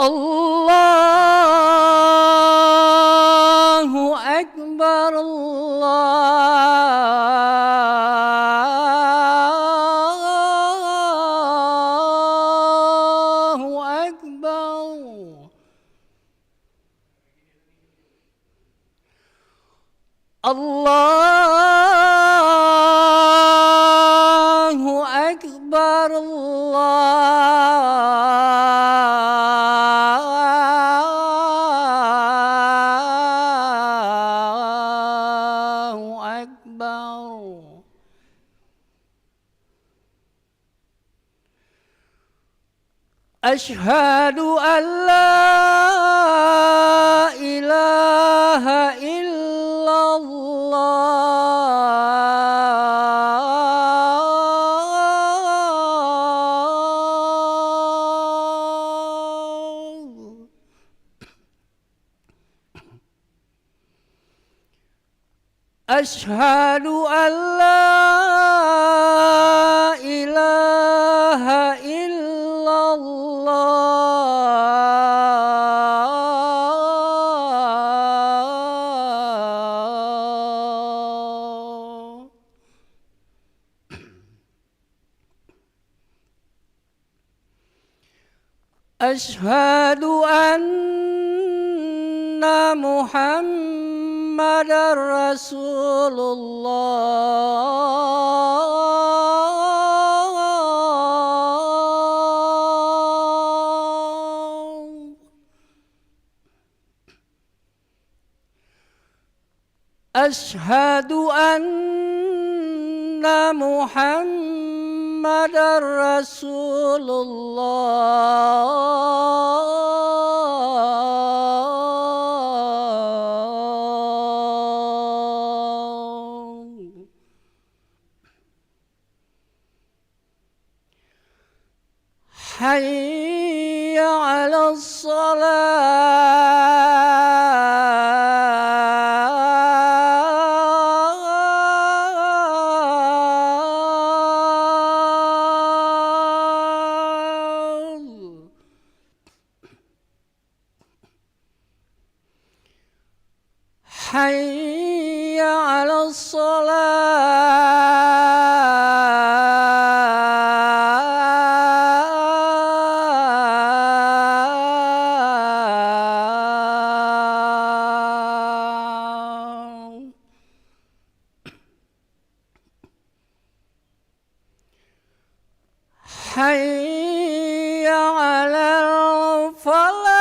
Allahu Akbar, Allahu Akbar. Allahu Akbar, Allahu Akbar. Asyhadu an la ilaha illallah. Asyhadu an la ilaha illallah. Asyhadu anna Muhammadar Rasulullah. Asyhadu anna Muhammadar Rasulullah. Hayya 'alas salah. Hayya 'alas salah. Hayya 'alal falah.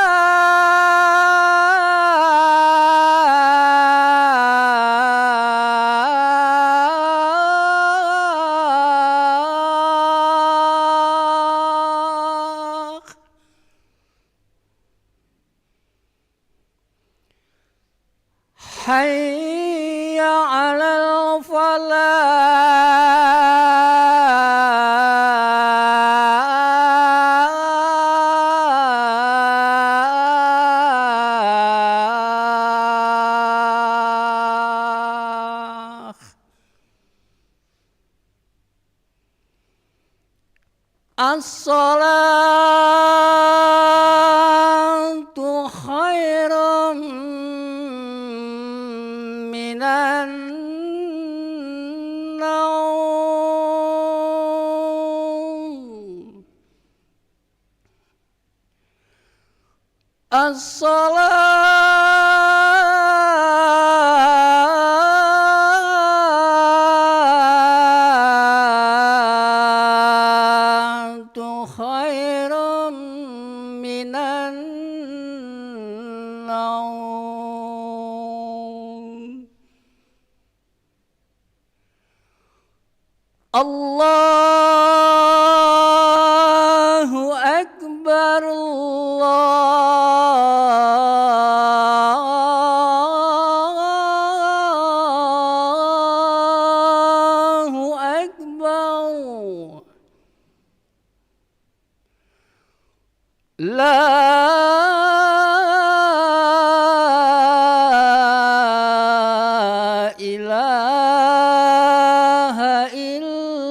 Hayya 'alal falah. As-salatu khairum minan naum. As-salatu khairum minan naum. Allahu Akbar, Allahu Akbar. La ilaha illallah.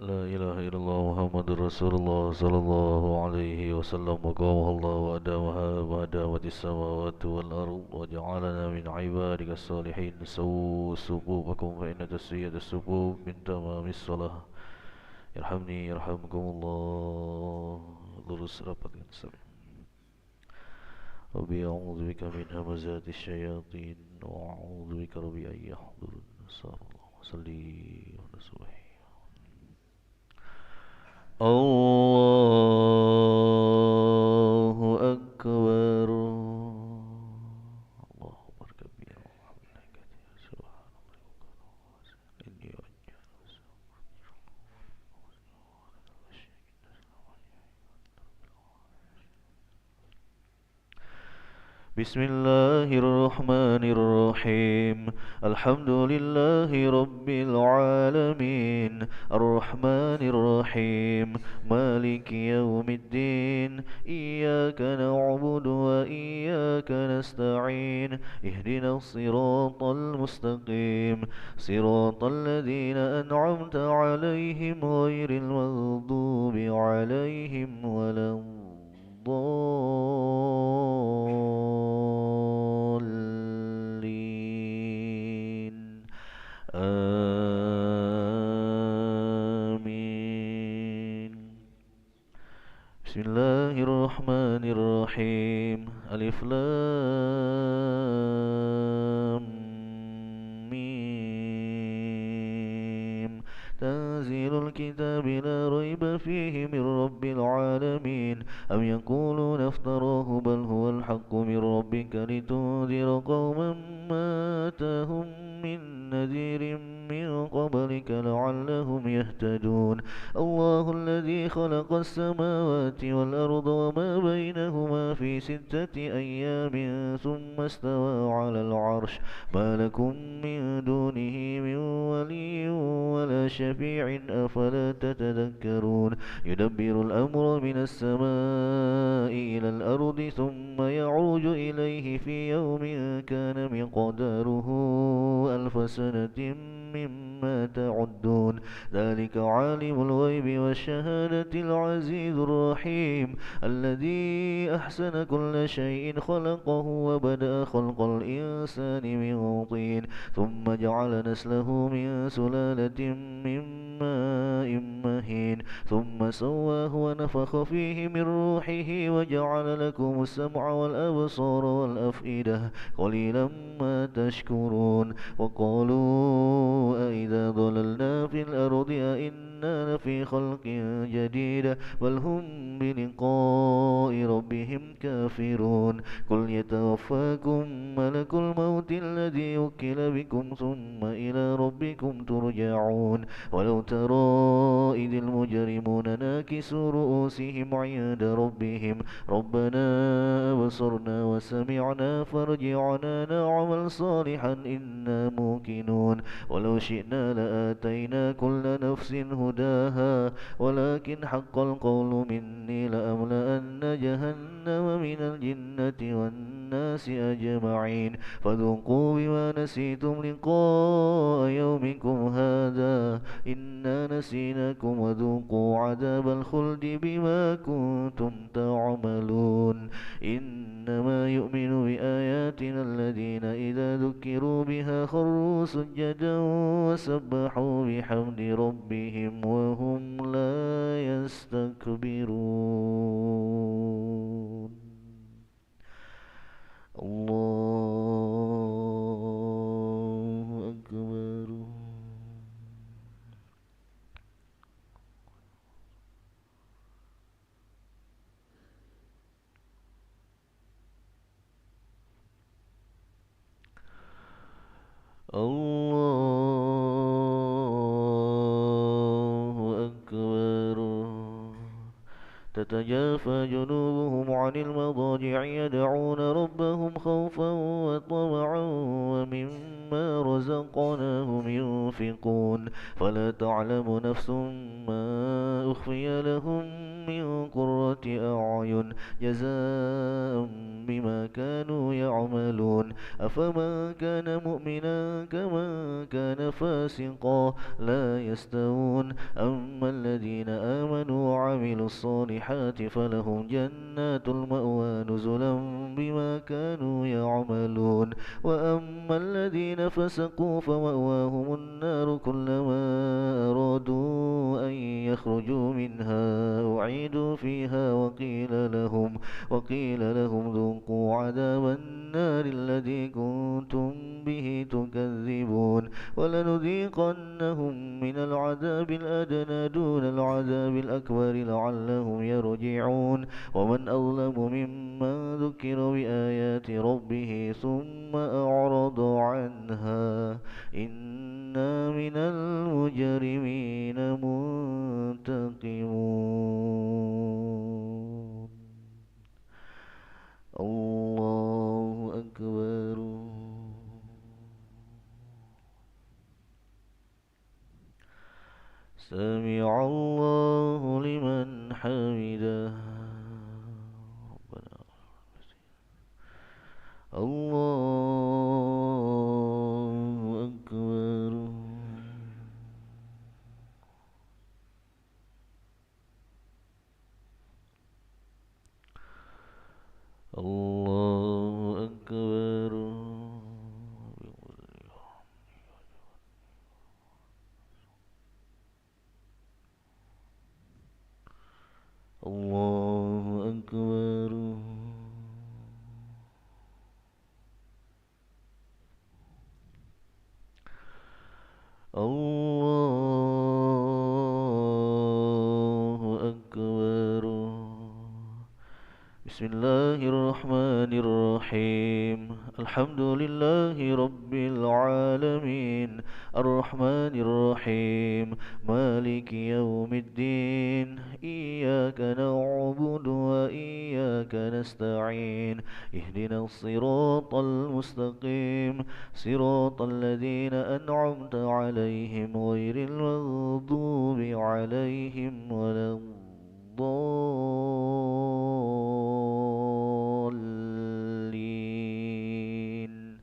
لا إله إلا الله محمد رسول الله صلى الله عليه وسلم وقامه الله وأدامها ما دامت السماوات والأرض وجعلنا من عبادك الصالحين سووا صفوفكم فإن تسوية الصفوف من تمام الصلاة يرحمني يرحمكم الله lurus rapatkan sampai Rabbi a'udzu bika min hamazati syayatin wa a'udzu bika rabbi an yahdurun sallallahu salli wa sallim Allahu Akbar Allahu Akbar kabir بسم الله الرحمن الرحيم الحمد لله رب العالمين الرحمن الرحيم مالك يوم الدين إياك نعبد وإياك نستعين اهدنا الصراط المستقيم صراط الذين أنعمت عليهم غير المغضوب عليهم ولا الضالين آمين بسم الله الرحمن الرحيم ألف لام ميم تنزيل الكتاب لا ريب فيه من رب العالمين أم يقولون افتراه بل هو الحق من ربك لتنذر قوما ما أتاهم من نذير من قبلك لعلهم يهتدون الله الذي خلق السماوات والأرض وما بينهما في 6 أيام ثم استوى على العرش ما لكم من دونه من ولي ولا شفيع أفلا تتذكرون يدبر الأمر من السماء إلى الأرض ثم يعرج إليه في يوم كان مقداره 1000 سنة مما تعدون ذلك عالم الغيب والشهادة العزيز الرحيم الذي أحسن كل شيء خلقه وبدأ خلق الإنسان من طين ثم جعل نسله من سلالة من ماء مهين ثم سواه ونفخ فيه من روحه وجعل لكم السمع والأبصار والأفئدة قليلا ما تشكرون وقالوا أئذا ضللنا في الأرض أئنا لفي خلق جديد بل هم بلقاء ربهم كافرون قل يتوفاكم ملك الموت الذي وكل بكم ثم إلى ربكم ترجعون ولو ترى إذ المجرمون ناكسوا رؤوسهم عند ربهم ربنا أبصرنا وسمعنا فارجعنا نعمل صالحا إنا موقنون ولو شئنا لآتينا كل نفس هداها ولكن حق القول مني لأملأن جهنم من الجنة والناس أجمعين فذوقوا بما نسيتم لقاء يومكم هذا إنا نسيناكم وذوقوا عذاب الخلد بما كنتم تعملون إنما يؤمن بآياتنا الذين إذا ذكروا بها خروا سجدا وسبحوا بحمد ربهم وهم لا يستكبرون الله أكبر الله أكبر تتجافى جنوبهم عن المضاجع يدعون ربهم خوفا وطمعا ومما مما رزقناهم ينفقون فلا تعلم نفس ما أخفي لهم من قرة أعين جزاء بما كانوا يعملون أفمن كان مؤمنا كمن كان فاسقا لا يستوون أما الذين آمنوا وعملوا الصالحات فلهم جنات المأوى نزلا بما كانوا يعملون وأما الذين فسقوا فمأواهم النار كلما أرادوا أن يخرجوا منها أعيدوا فيها وقيل لهم ذوقوا عذاب النار الذي كنتم به تكذبون ولنذيقنهم من العذاب الأدنى دون العذاب الأكبر لعلهم يرجعون ومن أظلم ممن ذكر بآيات ربه ثم أعرض عنها إنا من المجرمين منتقمون الله أكبر سمع الله لمن حمده ربنا الله أكبر الله أكبر الله أكبر الله أكبر بسم الله الرحمن الرحيم الحمد لله رب العالمين الرحمن الرحيم مالك يوم الدين إياك نعبد وإياك نستعين اهدنا الصراط المستقيم صراط الذين أنعمت عليهم غير المغضوب عليهم ولا الضالين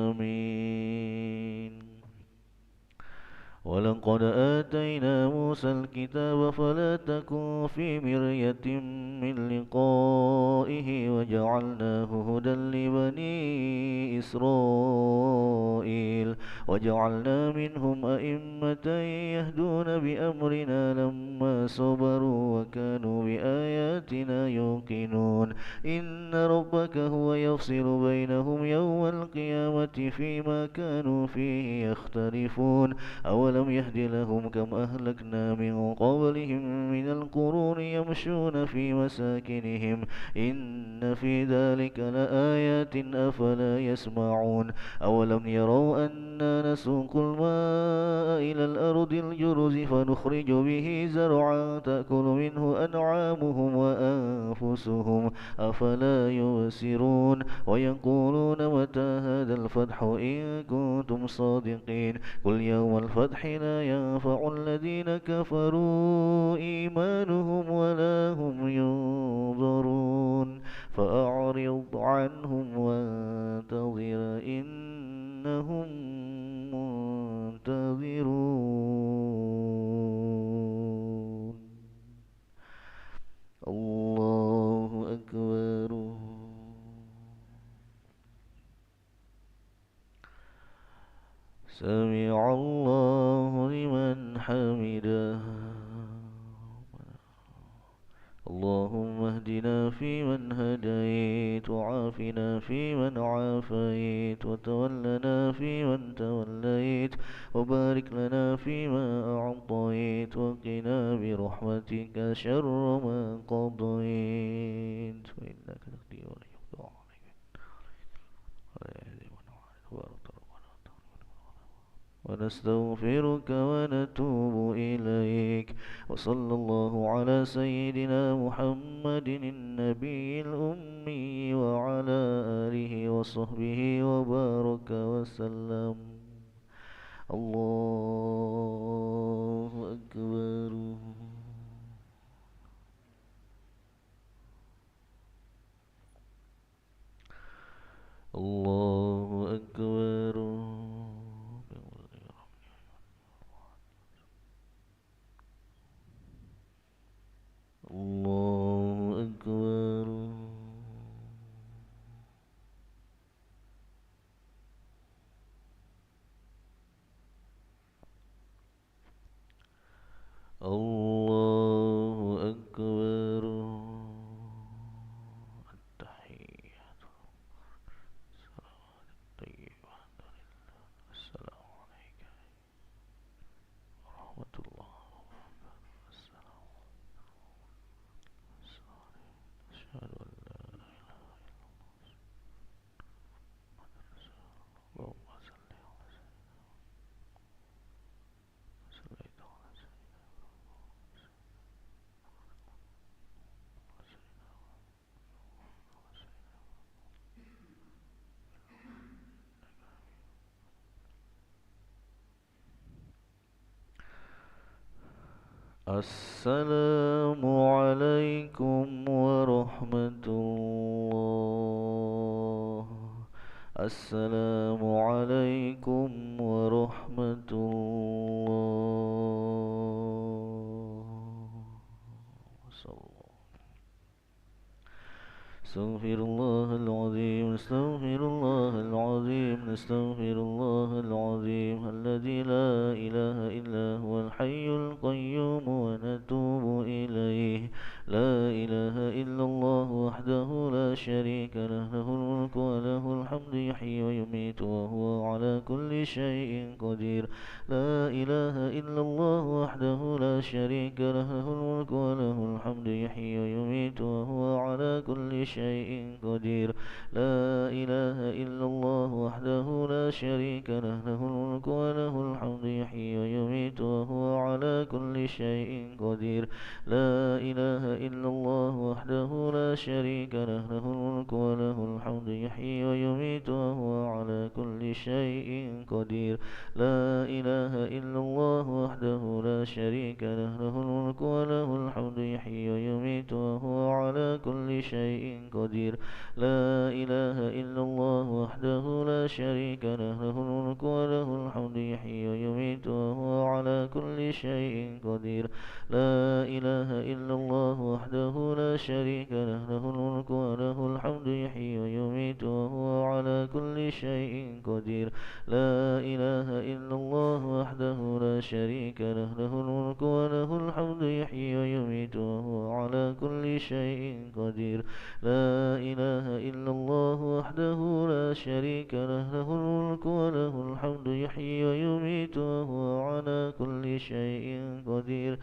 آمين ولقد آتينا موسى الكتاب فلا تكن في مرية من لقائه وجعلناه هدى لبني إسرائيل وجعلنا منهم أئمة يهدون بأمرنا لما صبروا وكانوا بآياتنا يوقنون إن ربك هو يفصل بينهم يوم القيامة فيما كانوا فيه يختلفون أولم يهد لهم كم أهلكنا من قبلهم من القرون يمشون في مساكنهم إن في ذلك لآيات أفلا يسمعون أولم يروا أنا نسوق الماء إلى الأرض الجرز فنخرج به زرعا تأكل منه أنعامهم وأنفسهم أفلا يبصرون ويقولون متى هذا الفتح إن كنتم صادقين قل يوم الفتح لا ينفع الذين كفروا إيمانهم ولا هم ينظرون فأعرض عنهم وانتظر إنهم منتظرون الله أكبر سمع الله لمن حمده اللهم اهدنا فيمن هديت وعافنا فيمن عافيت وتولنا فيمن توليت وبارك لنا فيما أعطيت وقنا برحمتك شر ما قضيت فإنك تقضي ولا يقضى عليك ونستغفرك ونتوب إليك وصلى الله على سيدنا محمد النبي الأمي وعلى وصحبه وبارك وسلم. الله أكبر. الله أكبر. الله أكبر. الله أكبر. التحيات الصلوات الطيبات لله. السلام عليك ورحمة الله وبركاته. السلام أشهد أن لا إله إلا الله. اللهم صل على صليت على السلام عليكم ورحمة الله. السلام عليكم ورحمة الله. استغفر الله العظيم. استغفر الله العظيم. استغفر الله العظيم الذي لا إله إلا هو الحي القيوم ونتوب إليه. لا إله إلا الله وحده لا شريك له. له الملك وله الحمد يحيي ويميت وهو على كل شيء قدير. لا إله إلا الله وحده لا شريك له. له الملك وله الحمد يحيي ويميت وهو على كل شيء قدير. لا إله إلا الله وحده لا شريك له. له الملك وله الحمد يحيي ويميت وهو على كل شيء قدير. لا إله إلا الله وحده لا شريك له. له الملك وله الحمد يحيي ويميت وهو على كل شيء قدير. لا إله إلا الله وحده لا شريك له. له الملك وله الحمد يحيي ويميت وهو على كل شيء قدير. لا إله إلا الله وحده لا شريك له. له الملك وله الحمد يحيي ويميت وهو على كل شيء قدير. لا إله إلا الله وحده لا شريك له. له الملك وله الحمد يحيي ويميت وهو على كل شيء قدير. لا إله إلا الله وحده لا شريك له. له الملك وله الحمد يحيي ويميت وهو على كل شيء قدير. لا إله إلا الله وحده لا شريك له. له الملك وله الحمد يحيي ويميت وهو على كل شيء قدير.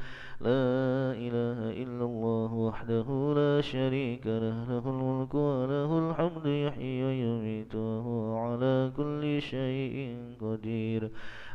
لا إله إلا الله وحده لا شريك له. له الملك وله الحمد يحيي ويميت وهو على كل شيء قدير.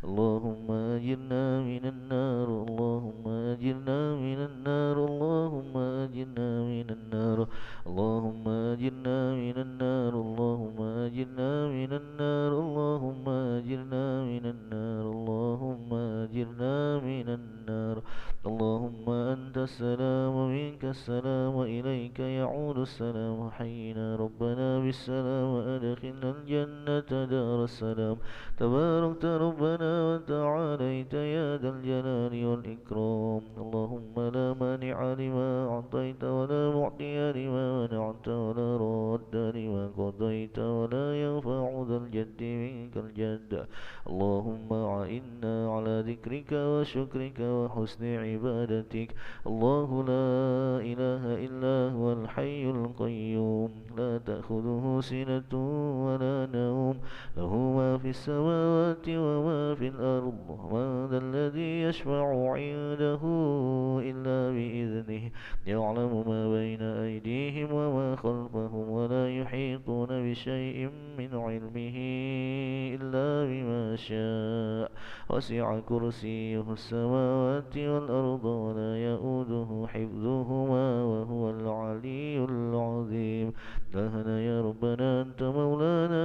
اللهم أجرنا من النار. اللهم أجرنا من النار. اللهم أجرنا من النار. اللهم أجرنا من النار. اللهم أجرنا من النار. اللهم أجرنا من النار. اللهم أجرنا من النار. اللهم أنت السلام ومنك السلام وإليك يعود السلام. حينا ربنا بالسلام وأدخلنا الجنة دار السلام. تباركت ربنا وتعاليت يا ذا الجلال والإكرام. اللهم لا مانع لما أعطيت ولا معطي لما منعت ولا راد لما قضيت ولا ينفع ذا الجد منك الجد. اللهم أعنا على ذكرك وشكرك وحسن عبادتك. الله لا إله إلا هو الحي القيوم لا تأخذه سنة ولا نوم. له ما في السماوات وما في الأرض. من ذا الذي يشفع عنده إلا بإذنه. يعلم ما بين أيديهم وما خلفهم ولا يحيطون بشيء من علمه إلا بما شاء. وسع كرسيه السماوات والأرض ولا يؤوده حفظهما وهو العلي العظيم. إلهنا يا ربنا أنت مولانا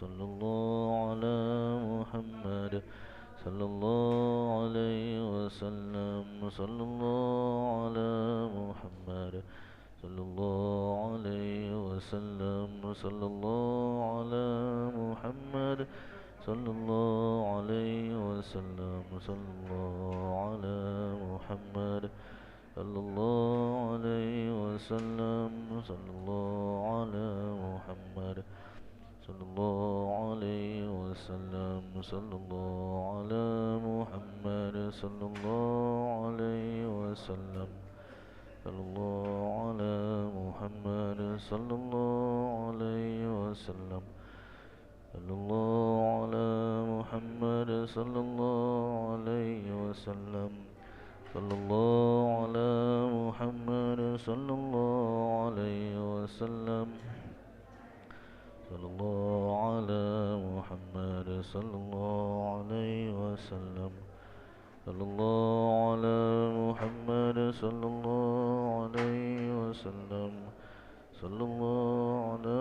صلى الله على محمد صلى الله عليه وسلم صلى الله على محمد صلى الله عليه وسلم صلى الله على محمد صلى الله عليه وسلم صلى الله على محمد صلى الله عليه وسلم صلى الله على محمد صلى الله عليه وسلم صلى الله على محمد صلى الله عليه وسلم صلى الله على محمد صلى الله عليه وسلم صلى الله على محمد صلى الله عليه وسلم صلى الله على محمد صلى الله عليه وسلم صلى الله على محمد صلى الله عليه وسلم صلى الله على محمد صلى الله عليه وسلم صلى الله على